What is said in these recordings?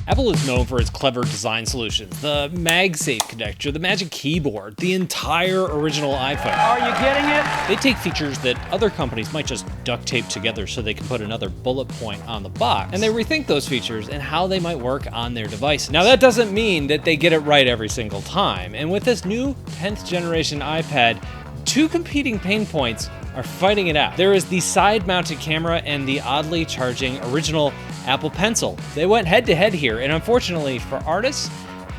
Apple is known for its clever design solutions, the MagSafe connector, the Magic Keyboard, the entire original iPhone. Are you getting it? They take features that other companies might just duct tape together so they can put another bullet point on the box, and they rethink those features and how they might work on their devices. Now that doesn't mean that they get it right every single time, and with this new 10th generation iPad, two competing pain points are fighting it out. There is the side-mounted camera and the oddly charging original Apple Pencil. They went head-to-head here, and unfortunately for artists,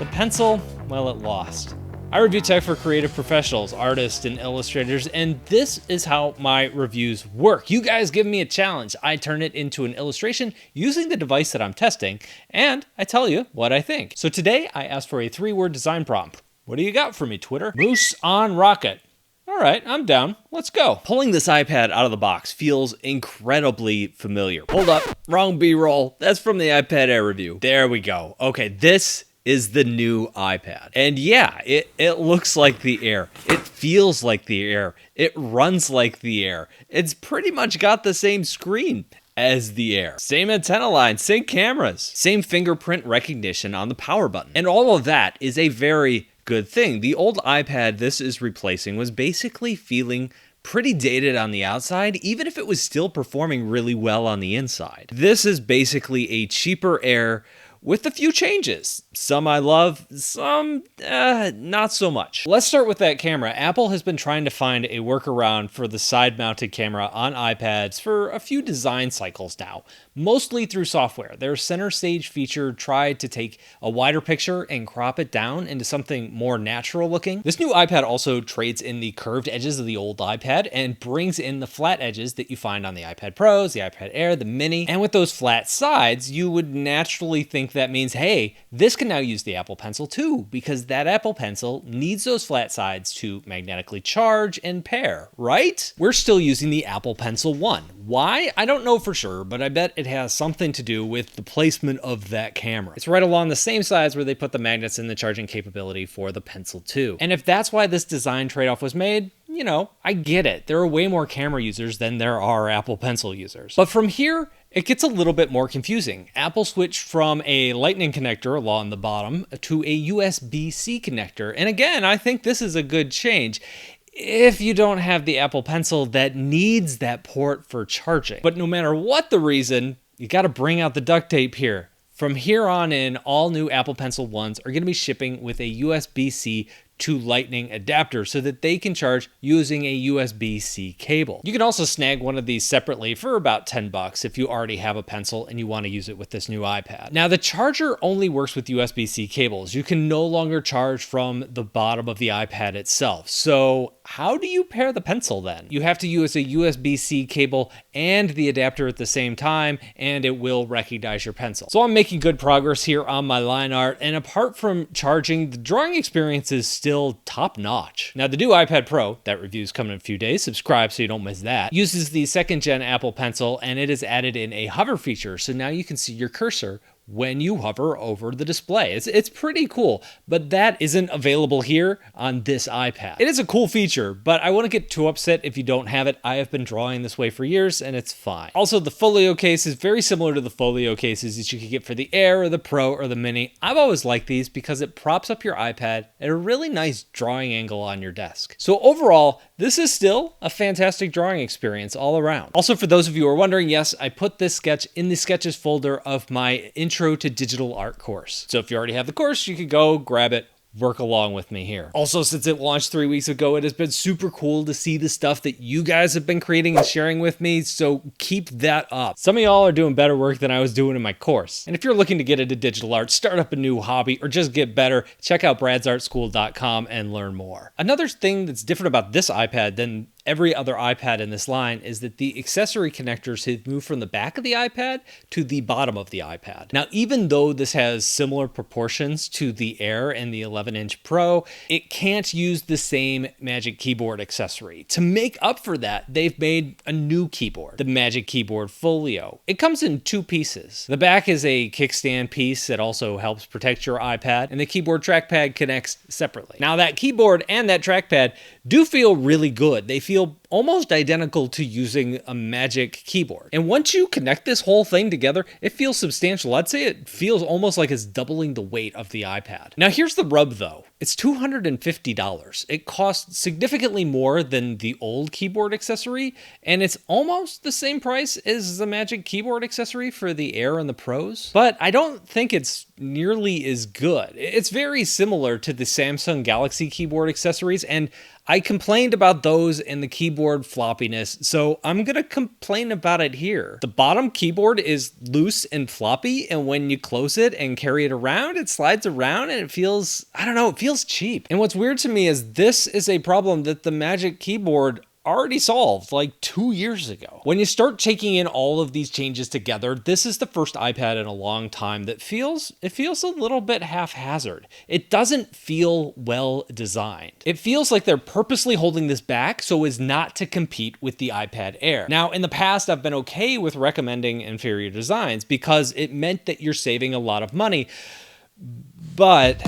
the Pencil, well, it lost. I review tech for creative professionals, artists, and illustrators, and this is how my reviews work. You guys give me a challenge. I turn it into an illustration using the device that I'm testing, and I tell you what I think. So today, I asked for a 3-word design prompt. What do you got for me, Twitter? Moose on rocket. All right, I'm down. Let's go. Pulling this iPad out of the box feels incredibly familiar. Hold up, wrong B-roll. That's from the iPad Air review. There we go. Okay, this is the new iPad. And yeah, it looks like the Air. It feels like the Air. It runs like the Air. It's pretty much got the same screen as the Air. Same antenna line, same cameras, same fingerprint recognition on the power button. And all of that is a very good thing. The old iPad this is replacing was basically feeling pretty dated on the outside, even if it was still performing really well on the inside. This is basically a cheaper Air with a few changes. Some I love, some not so much. Let's start with that camera. Apple has been trying to find a workaround for the side-mounted camera on iPads for a few design cycles now, mostly through software. Their center stage feature tried to take a wider picture and crop it down into something more natural looking. This new iPad also trades in the curved edges of the old iPad and brings in the flat edges that you find on the iPad Pros, the iPad Air, the Mini. And with those flat sides, you would naturally think that means, hey, this can now use the Apple Pencil too, because that Apple Pencil needs those flat sides to magnetically charge and pair, right? We're still using the Apple Pencil 1. Why? I don't know for sure, but I bet it has something to do with the placement of that camera. It's right along the same sides where they put the magnets and the charging capability for the Pencil 2. And if that's why this design trade-off was made, you know, I get it. There are way more camera users than there are Apple Pencil users. But from here, it gets a little bit more confusing. Apple switched from a Lightning connector along the bottom to a USB-C connector. And again, I think this is a good change if you don't have the Apple Pencil that needs that port for charging. But no matter what the reason, you got to bring out the duct tape here. From here on in, all new Apple Pencil 1s are going to be shipping with a USB-C to Lightning adapter so that they can charge using a USB-C cable. You can also snag one of these separately for about $10 if you already have a Pencil and you want to use it with this new iPad. Now the charger only works with USB-C cables. You can no longer charge from the bottom of the iPad itself. So how do you pair the Pencil then? You have to use a USB-C cable and the adapter at the same time, and it will recognize your Pencil. So I'm making good progress here on my line art, and apart from charging, the drawing experience is still top notch. Now the new iPad Pro, that review's coming in a few days, subscribe so you don't miss that, uses the 2nd gen Apple Pencil, and it is added in a hover feature, so now you can see your cursor when you hover over the display. It's pretty cool, but that isn't available here on this iPad. It is a cool feature, but I wouldn't get too upset if you don't have it. I have been drawing this way for years, and it's fine. Also, the folio case is very similar to the folio cases that you could get for the Air or the Pro or the Mini. I've always liked these because it props up your iPad at a really nice drawing angle on your desk. So overall, this is still a fantastic drawing experience all around. Also, for those of you who are wondering, yes, I put this sketch in the sketches folder of my Intro to Digital Art course. So if you already have the course, you could go grab it, work along with me here. Also, since it launched 3 weeks ago, it has been super cool to see the stuff that you guys have been creating and sharing with me, so keep that up. Some of y'all are doing better work than I was doing in my course. And if you're looking to get into digital art, start up a new hobby, or just get better, check out bradsartschool.com and learn more. Another thing that's different about this iPad than every other iPad in this line is that the accessory connectors have moved from the back of the iPad to the bottom of the iPad. Now, even though this has similar proportions to the Air and the 11-inch Pro, it can't use the same Magic Keyboard accessory. To make up for that, they've made a new keyboard, the Magic Keyboard Folio. It comes in 2 pieces. The back is a kickstand piece that also helps protect your iPad, and the keyboard trackpad connects separately. Now, that keyboard and that trackpad do feel really good. They feel almost identical to using a Magic Keyboard. And once you connect this whole thing together, it feels substantial. I'd say it feels almost like it's doubling the weight of the iPad. Now here's the rub though. It's $250. It costs significantly more than the old keyboard accessory, and it's almost the same price as the Magic Keyboard accessory for the Air and the Pros. But I don't think it's nearly as good. It's very similar to the Samsung Galaxy keyboard accessories, and I complained about those in the keyboard floppiness, so I'm gonna complain about it here. The bottom keyboard is loose and floppy, and when you close it and carry it around, it slides around and it feels, I don't know, it feels cheap. And what's weird to me is this is a problem that the Magic Keyboard already solved like 2 years ago. When you start taking in all of these changes together, this is the first iPad in a long time that feels a little bit haphazard. It doesn't feel well designed. It feels like they're purposely holding this back so as not to compete with the iPad Air. Now, in the past, I've been okay with recommending inferior designs because it meant that you're saving a lot of money, but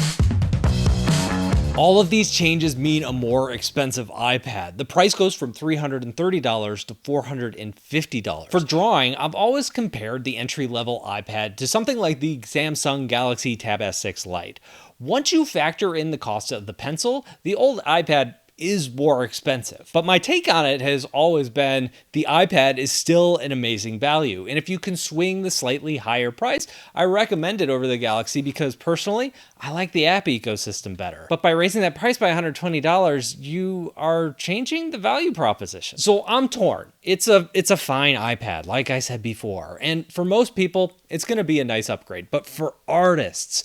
all of these changes mean a more expensive iPad. The price goes from $330 to $450. For drawing, I've always compared the entry-level iPad to something like the Samsung Galaxy Tab S6 Lite. Once you factor in the cost of the pencil, the old iPad is more expensive. But my take on it has always been the iPad is still an amazing value. And if you can swing the slightly higher price, I recommend it over the Galaxy because personally, I like the app ecosystem better. But by raising that price by $120, you are changing the value proposition. So I'm torn. It's a fine iPad, like I said before. And for most people, it's gonna be a nice upgrade. But for artists,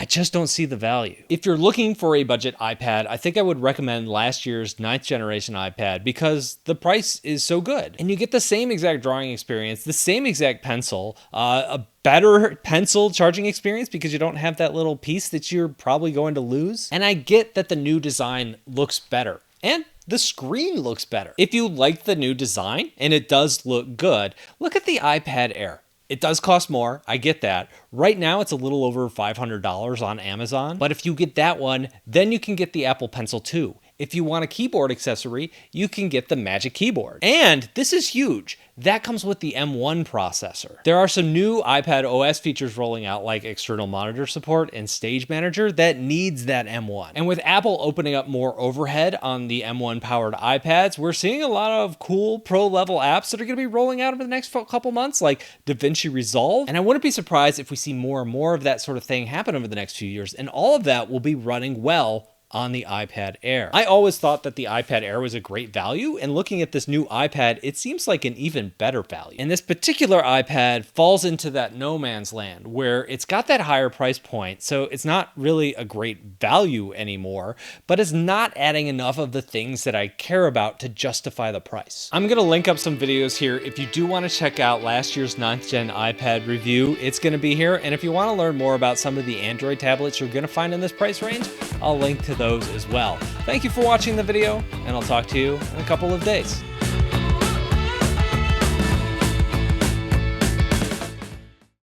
I just don't see the value. If you're looking for a budget iPad, I think I would recommend last year's 9th generation iPad because the price is so good. And you get the same exact drawing experience, the same exact pencil, a better pencil charging experience because you don't have that little piece that you're probably going to lose. And I get that the new design looks better. And the screen looks better. If you like the new design, and it does look good, look at the iPad Air. It does cost more, I get that. Right now it's a little over $500 on Amazon, but if you get that one, then you can get the Apple Pencil 2. If you want a keyboard accessory, you can get the Magic Keyboard. And this is huge. That comes with the M1 processor. There are some new iPad OS features rolling out like external monitor support and Stage Manager that needs that M1. And with Apple opening up more overhead on the M1 powered iPads, we're seeing a lot of cool pro level apps that are gonna be rolling out over the next couple months like DaVinci Resolve. And I wouldn't be surprised if we see more and more of that sort of thing happen over the next few years. And all of that will be running well on the iPad Air. I always thought that the iPad Air was a great value, and looking at this new iPad, it seems like an even better value. And this particular iPad falls into that no man's land where it's got that higher price point, so it's not really a great value anymore, but it's not adding enough of the things that I care about to justify the price. I'm gonna link up some videos here. If you do wanna check out last year's 9th gen iPad review, it's gonna be here. And if you wanna learn more about some of the Android tablets you're gonna find in this price range, I'll link to those as well. Thank you for watching the video, and I'll talk to you in a couple of days.